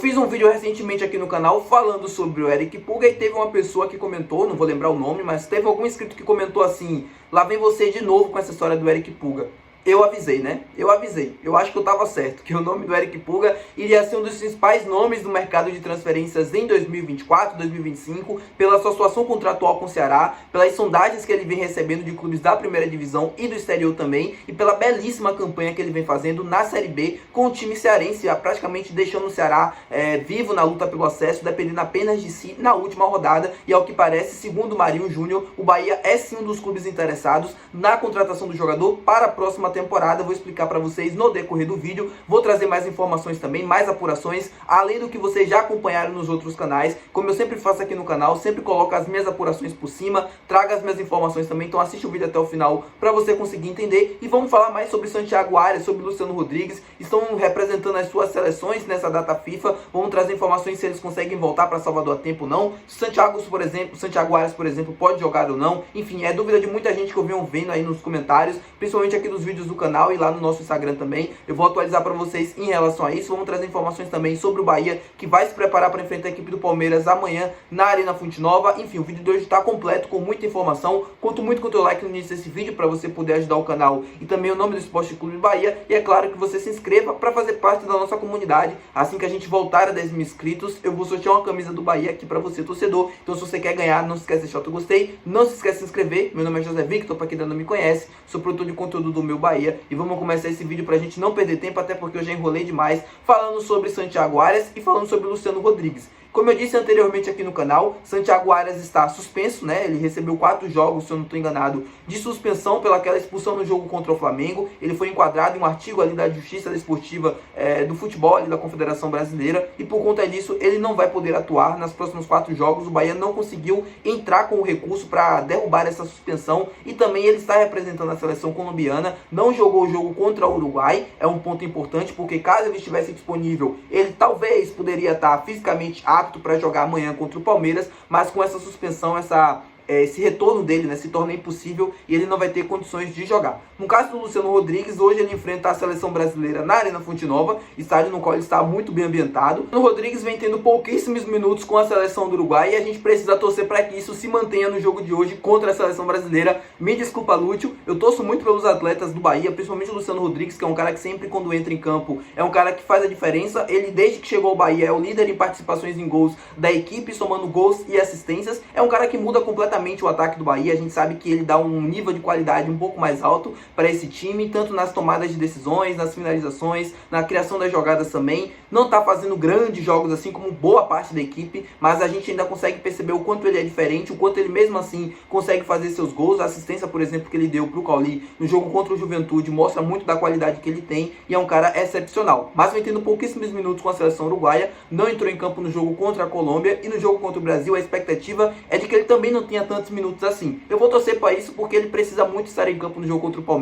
Fiz um vídeo recentemente aqui no canal falando sobre o Eric Pulga e teve uma pessoa que comentou, não vou lembrar o nome, mas teve algum inscrito que comentou assim: lá vem você de novo com essa história do Eric Pulga. Eu avisei, né? Eu avisei. Eu acho que eu tava certo, que o nome do Eric Pulga iria ser um dos principais nomes do mercado de transferências em 2024, 2025, pela sua situação contratual com o Ceará, pelas sondagens que ele vem recebendo de clubes da primeira divisão e do exterior também, e pela belíssima campanha que ele vem fazendo na Série B com o time cearense, praticamente deixando o Ceará vivo na luta pelo acesso, dependendo apenas de si na última rodada. E ao que parece, segundo o Marinho Júnior, o Bahia é sim um dos clubes interessados na contratação do jogador para a próxima temporada. Vou explicar para vocês no decorrer do vídeo, vou trazer mais informações também, mais apurações, além do que vocês já acompanharam nos outros canais. Como eu sempre faço aqui no canal, sempre coloco as minhas apurações por cima, trago as minhas informações também, então assiste o vídeo até o final para você conseguir entender. E vamos falar mais sobre Santiago Arias, sobre Luciano Rodrigues, estão representando as suas seleções nessa data FIFA, vamos trazer informações se eles conseguem voltar para Salvador a tempo ou não, se Santiago Arias, por exemplo, pode jogar ou não. Enfim, é dúvida de muita gente que eu venho vendo aí nos comentários, principalmente aqui nos vídeos do canal e lá no nosso Instagram também. Eu vou atualizar para vocês em relação a isso. Vamos trazer informações também sobre o Bahia, que vai se preparar para enfrentar a equipe do Palmeiras amanhã na Arena Fonte Nova. Enfim, o vídeo de hoje está completo, com muita informação. Conto muito com o teu like no início desse vídeo para você poder ajudar o canal e também o nome do Esporte Clube Bahia. E é claro que você se inscreva para fazer parte da nossa comunidade. Assim que a gente voltar a 10 mil inscritos, eu vou sortear uma camisa do Bahia aqui para você, torcedor. Então se você quer ganhar, não se esquece de deixar o teu gostei, não se esquece de se inscrever. Meu nome é José Victor, para quem ainda não me conhece, sou produtor de conteúdo do Meu Bahia. E vamos começar esse vídeo pra gente não perder tempo, até porque eu já enrolei demais falando sobre Santiago Arias e falando sobre Luciano Rodrigues. Como eu disse anteriormente aqui no canal, Santiago Arias está suspenso, né? Ele recebeu 4 jogos, se eu não estou enganado, de suspensão pelaquela expulsão no jogo contra o Flamengo. Ele foi enquadrado em um artigo ali da Justiça Desportiva do Futebol, ali da Confederação Brasileira, e por conta disso ele não vai poder atuar nos próximos 4 jogos. O Bahia não conseguiu entrar com o recurso para derrubar essa suspensão, e também ele está representando a seleção colombiana, não jogou o jogo contra o Uruguai. É um ponto importante, porque caso ele estivesse disponível, ele talvez poderia estar fisicamente apto para jogar amanhã contra o Palmeiras, mas com essa suspensão, esse retorno dele, né, se torna impossível e ele não vai ter condições de jogar. No caso do Luciano Rodrigues, hoje ele enfrenta a seleção brasileira na Arena Fonte Nova, estádio no qual ele está muito bem ambientado. O Rodrigues vem tendo pouquíssimos minutos com a seleção do Uruguai e a gente precisa torcer para que isso se mantenha no jogo de hoje contra a seleção brasileira. Me desculpa, Lúcio, eu torço muito pelos atletas do Bahia, principalmente o Luciano Rodrigues, que é um cara que sempre, quando entra em campo, é um cara que faz a diferença. Ele, desde que chegou ao Bahia, é o líder em participações em gols da equipe, somando gols e assistências. É um cara que muda completamente o ataque do Bahia. A gente sabe que ele dá um nível de qualidade um pouco mais alto para esse time, tanto nas tomadas de decisões, nas finalizações, na criação das jogadas também. Não está fazendo grandes jogos assim como boa parte da equipe, mas a gente ainda consegue perceber o quanto ele é diferente, o quanto ele mesmo assim consegue fazer seus gols. A assistência, por exemplo, que ele deu para o Cauli no jogo contra o Juventude mostra muito da qualidade que ele tem e é um cara excepcional. Mas vem tendo pouquíssimos minutos com a seleção uruguaia, não entrou em campo no jogo contra a Colômbia, e no jogo contra o Brasil a expectativa é de que ele também não tenha tantos minutos assim. Eu vou torcer para isso, porque ele precisa muito estar em campo no jogo contra o Palmeiras,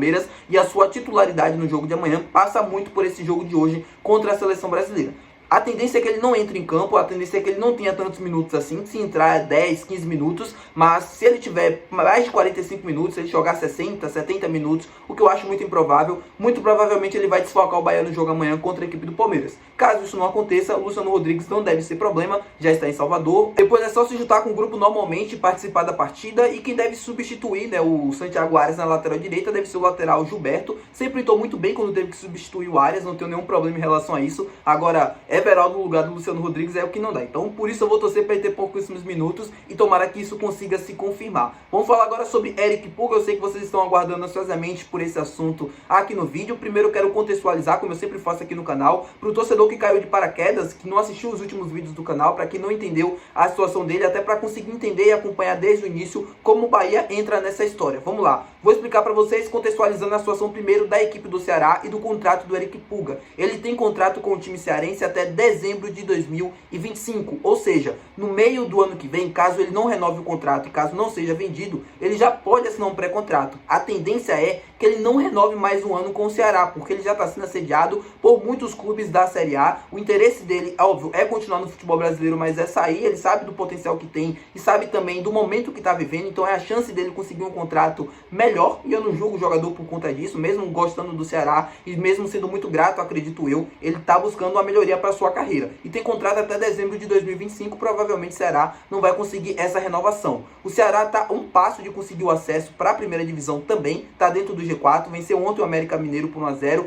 e a sua titularidade no jogo de amanhã passa muito por esse jogo de hoje contra a seleção brasileira. A tendência é que ele não entre em campo, a tendência é que ele não tenha tantos minutos assim, se entrar 10, 15 minutos, mas se ele tiver mais de 45 minutos, se ele jogar 60, 70 minutos, o que eu acho muito improvável, muito provavelmente ele vai desfalcar o Bahia no jogo amanhã contra a equipe do Palmeiras. Caso isso não aconteça, o Luciano Rodrigues não deve ser problema, já está em Salvador. Depois é só se juntar com o grupo normalmente, participar da partida, e quem deve substituir, né, o Santiago Arias na lateral direita deve ser o lateral Gilberto. Sempre entrou muito bem quando teve que substituir o Arias, não tenho nenhum problema em relação a isso. Agora, Everaldo no lugar do Luciano Rodrigues é o que não dá. Então, por isso eu vou torcer para ele ter pouquíssimos minutos e tomara que isso consiga se confirmar. Vamos falar agora sobre Eric Pulga. Eu sei que vocês estão aguardando ansiosamente por esse assunto aqui no vídeo. Primeiro eu quero contextualizar, como eu sempre faço aqui no canal, para o torcedor que caiu de paraquedas, que não assistiu os últimos vídeos do canal, para quem não entendeu a situação dele, até para conseguir entender e acompanhar desde o início como o Bahia entra nessa história. Vamos lá. Vou explicar para vocês, contextualizando a situação primeiro da equipe do Ceará e do contrato do Eric Pulga. Ele tem contrato com o time cearense até dezembro de 2025, ou seja, no meio do ano que vem, caso ele não renove o contrato e caso não seja vendido, ele já pode assinar um pré-contrato. A tendência é que ele não renove mais um ano com o Ceará, porque ele já está sendo assediado por muitos clubes da Série A. O interesse dele, óbvio, é continuar no futebol brasileiro, mas é sair. Ele sabe do potencial que tem e sabe também do momento que está vivendo, então é a chance dele conseguir um contrato melhor, e eu não julgo o jogador por conta disso, mesmo gostando do Ceará e mesmo sendo muito grato, acredito eu, ele está buscando uma melhoria para sua carreira e tem contrato até dezembro de 2025, provavelmente o Ceará não vai conseguir essa renovação. O Ceará está a um passo de conseguir o acesso para a primeira divisão também, está dentro do G4, venceu ontem o América Mineiro por 1-0,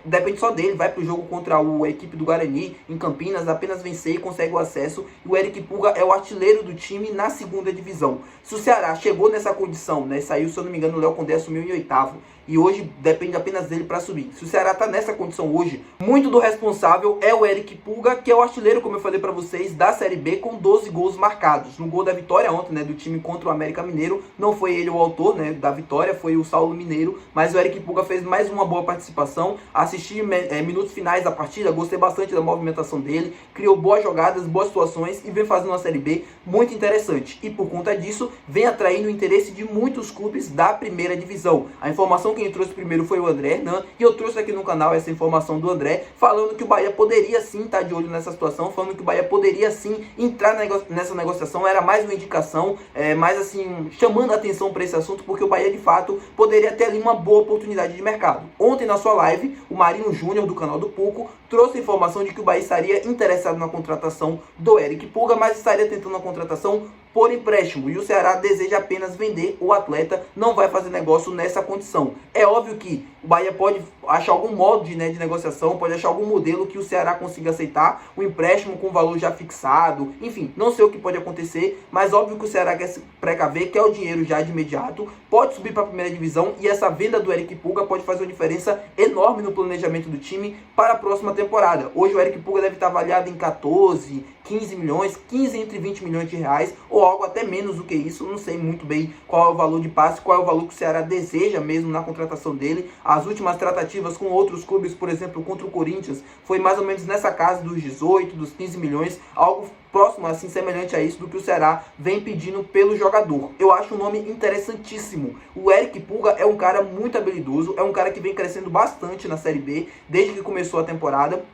depende só dele, vai para o jogo contra a equipe do Guarani em Campinas, apenas vencer e consegue o acesso, e o Eric Pulga é o artilheiro do time na segunda divisão. Se o Ceará chegou nessa condição, né, saiu, se eu não me engano, o Léo Condé assumiu em oitavo, e hoje depende apenas dele para subir. Se o Ceará está nessa condição hoje, muito do responsável é o Eric Pulga, que é o artilheiro, como eu falei para vocês, da Série B, com 12 gols marcados. No gol da vitória ontem, né, do time contra o América Mineiro, não foi ele o autor, né, da vitória, foi o Saulo Mineiro, mas o Eric Pulga fez mais uma boa participação. Assisti minutos finais da partida, gostei bastante da movimentação dele, criou boas jogadas, boas situações e vem fazendo uma Série B muito interessante. E por conta disso, vem atraindo o interesse de muitos clubes da primeira divisão. A informação quem trouxe primeiro foi o André Hernan, e eu trouxe aqui no canal essa informação do André, falando que o Bahia poderia sim estar de olho nessa situação, falando que o Bahia poderia sim entrar nessa negociação, era mais uma indicação, mais assim, chamando a atenção para esse assunto, porque o Bahia de fato poderia ter ali uma boa oportunidade de mercado. Ontem na sua live, o Marinho Júnior, do canal do Puco, trouxe a informação de que o Bahia estaria interessado na contratação do Eric Pulga, mas estaria tentando a contratação por empréstimo, e o Ceará deseja apenas vender o atleta, não vai fazer negócio nessa condição. É óbvio que o Bahia pode achar algum modo de negociação, pode achar algum modelo que o Ceará consiga aceitar, o empréstimo com valor já fixado, enfim, não sei o que pode acontecer, mas óbvio que o Ceará quer se precaver, quer o dinheiro já de imediato, pode subir para a primeira divisão, e essa venda do Eric Pulga pode fazer uma diferença enorme no planejamento do time para a próxima temporada. Hoje o Eric Pulga deve estar avaliado em 14, 15 milhões, 15 entre 20 milhões de reais, ou algo até menos do que isso, não sei muito bem qual é o valor de passe, qual é o valor que o Ceará deseja mesmo na contratação dele. As últimas tratativas com outros clubes, por exemplo, contra o Corinthians, foi mais ou menos nessa casa dos 18, dos 15 milhões, algo próximo, assim, semelhante a isso do que o Ceará vem pedindo pelo jogador. Eu acho um nome interessantíssimo. O Eric Pulga é um cara muito habilidoso, é um cara que vem crescendo bastante na Série B, desde que começou a temporada.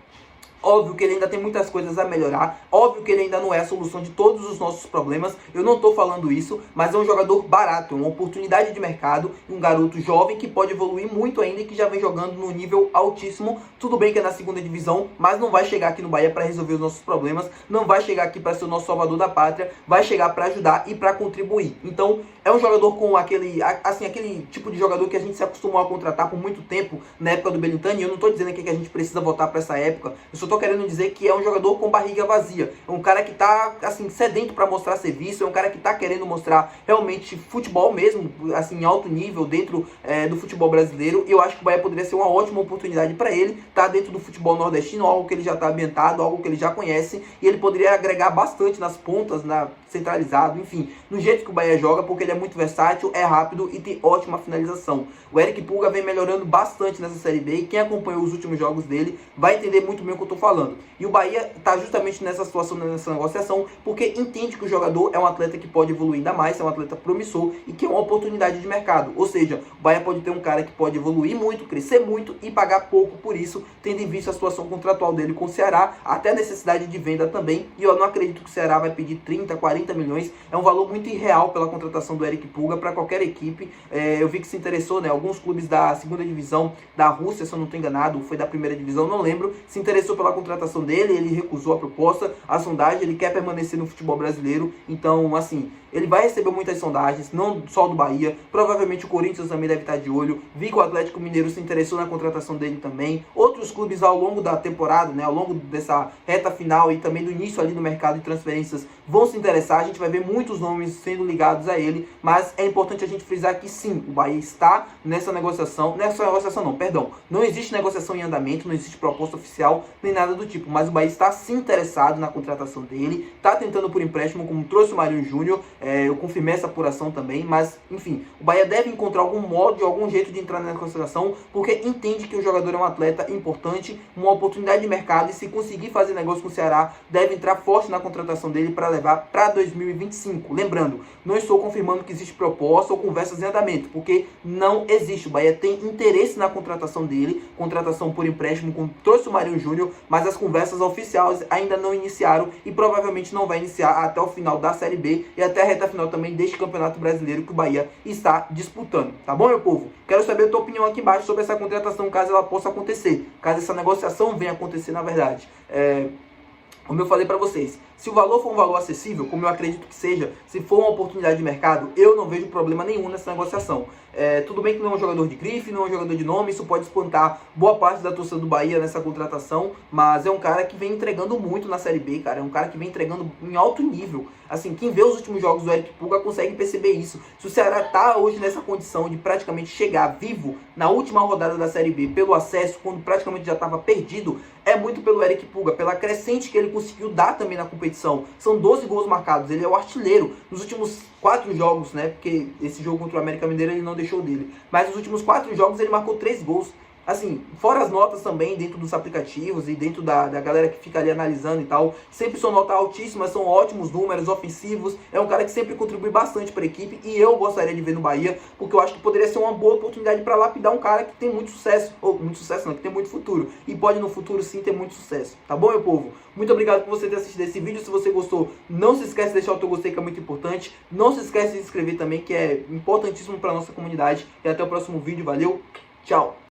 Óbvio que ele ainda tem muitas coisas a melhorar, óbvio que ele ainda não é a solução de todos os nossos problemas, eu não estou falando isso, mas é um jogador barato, é uma oportunidade de mercado, um garoto jovem que pode evoluir muito ainda e que já vem jogando no nível altíssimo. Tudo bem que é na segunda divisão, mas não vai chegar aqui no Bahia para resolver os nossos problemas, não vai chegar aqui para ser o nosso salvador da pátria, vai chegar para ajudar e para contribuir. Então é um jogador com aquele tipo de jogador que a gente se acostumou a contratar por muito tempo na época do Belintani. Eu não estou dizendo aqui que a gente precisa voltar para essa época, eu só tô querendo dizer que é um jogador com barriga vazia, é um cara que tá assim sedento para mostrar serviço, é um cara que tá querendo mostrar realmente futebol mesmo, assim, em alto nível dentro do futebol brasileiro. E eu acho que o Bahia poderia ser uma ótima oportunidade para ele, tá dentro do futebol nordestino, algo que ele já tá ambientado, algo que ele já conhece, e ele poderia agregar bastante nas pontas, centralizado, enfim, no jeito que o Bahia joga, porque ele é muito versátil, é rápido e tem ótima finalização. O Eric Pulga vem melhorando bastante nessa Série B, e quem acompanhou os últimos jogos dele vai entender muito bem o que eu tô falando. E o Bahia tá justamente nessa situação, nessa negociação, porque entende que o jogador é um atleta que pode evoluir ainda mais, é um atleta promissor e que é uma oportunidade de mercado. Ou seja, o Bahia pode ter um cara que pode evoluir muito, crescer muito e pagar pouco por isso, tendo em vista a situação contratual dele com o Ceará, até a necessidade de venda também. E eu não acredito que o Ceará vai pedir 30, 40 milhões, é um valor muito irreal pela contratação do Eric Pulga para qualquer equipe. Eu vi que se interessou, né, alguns clubes da segunda divisão da Rússia, se eu não estou enganado, foi da primeira divisão, não lembro, se interessou pela contratação dele, ele recusou a proposta, a sondagem, ele quer permanecer no futebol brasileiro. Então, assim, ele vai receber muitas sondagens, não só do Bahia, provavelmente o Corinthians também deve estar de olho. Vi que o Atlético Mineiro se interessou na contratação dele também. Outros clubes ao longo da temporada, né, ao longo dessa reta final e também do início ali no mercado de transferências vão se interessar. A gente vai ver muitos nomes sendo ligados a ele, mas é importante a gente frisar que sim, o Bahia está nessa negociação, não existe negociação em andamento, não existe proposta oficial, nem nada do tipo, mas o Bahia está sim interessado na contratação dele, está tentando por empréstimo, como trouxe o Marinho Júnior. Eu confirmei essa apuração também, mas enfim, o Bahia deve encontrar algum modo, algum jeito de entrar na negociação, porque entende que o jogador é um atleta importante importante, uma oportunidade de mercado, e se conseguir fazer negócio com o Ceará, deve entrar forte na contratação dele para levar para 2025. Lembrando, não estou confirmando que existe proposta ou conversas em andamento, porque não existe. O Bahia tem interesse na contratação dele, contratação por empréstimo, como trouxe o Marinho Júnior, mas as conversas oficiais ainda não iniciaram e provavelmente não vai iniciar até o final da Série B e até a reta final também deste Campeonato Brasileiro que o Bahia está disputando. Tá bom, meu povo? Quero saber a tua opinião aqui embaixo sobre essa contratação, caso ela possa acontecer, caso essa negociação venha acontecer na verdade. Como eu falei para vocês, se o valor for um valor acessível, como eu acredito que seja, se for uma oportunidade de mercado, eu não vejo problema nenhum nessa negociação. Tudo bem que não é um jogador de grife, não é um jogador de nome, isso pode espantar boa parte da torcida do Bahia nessa contratação, mas é um cara que vem entregando muito na Série B, cara, é um cara que vem entregando em alto nível. Assim, quem vê os últimos jogos do Eric Pulga consegue perceber isso. Se o Ceará tá hoje nessa condição de praticamente chegar vivo na última rodada da Série B pelo acesso, quando praticamente já estava perdido, é muito pelo Eric Pulga, pela crescente que ele conseguiu dar também na competição. São 12 gols marcados, ele é o artilheiro nos últimos 4 jogos, né? Porque esse jogo contra o América Mineiro ele não deixou dele. Mas nos últimos 4 jogos ele marcou 3 gols. Assim, fora as notas também dentro dos aplicativos e dentro da galera que fica ali analisando e tal, sempre são notas altíssimas, são ótimos números ofensivos, é um cara que sempre contribui bastante para a equipe e eu gostaria de ver no Bahia, porque eu acho que poderia ser uma boa oportunidade para lapidar um cara que tem muito sucesso, ou muito sucesso não, que tem muito futuro, e pode no futuro sim ter muito sucesso, tá bom, meu povo? Muito obrigado por você ter assistido esse vídeo. Se você gostou, não se esquece de deixar o teu gostei, que é muito importante, não se esquece de se inscrever também, que é importantíssimo para nossa comunidade, e até o próximo vídeo, valeu, tchau!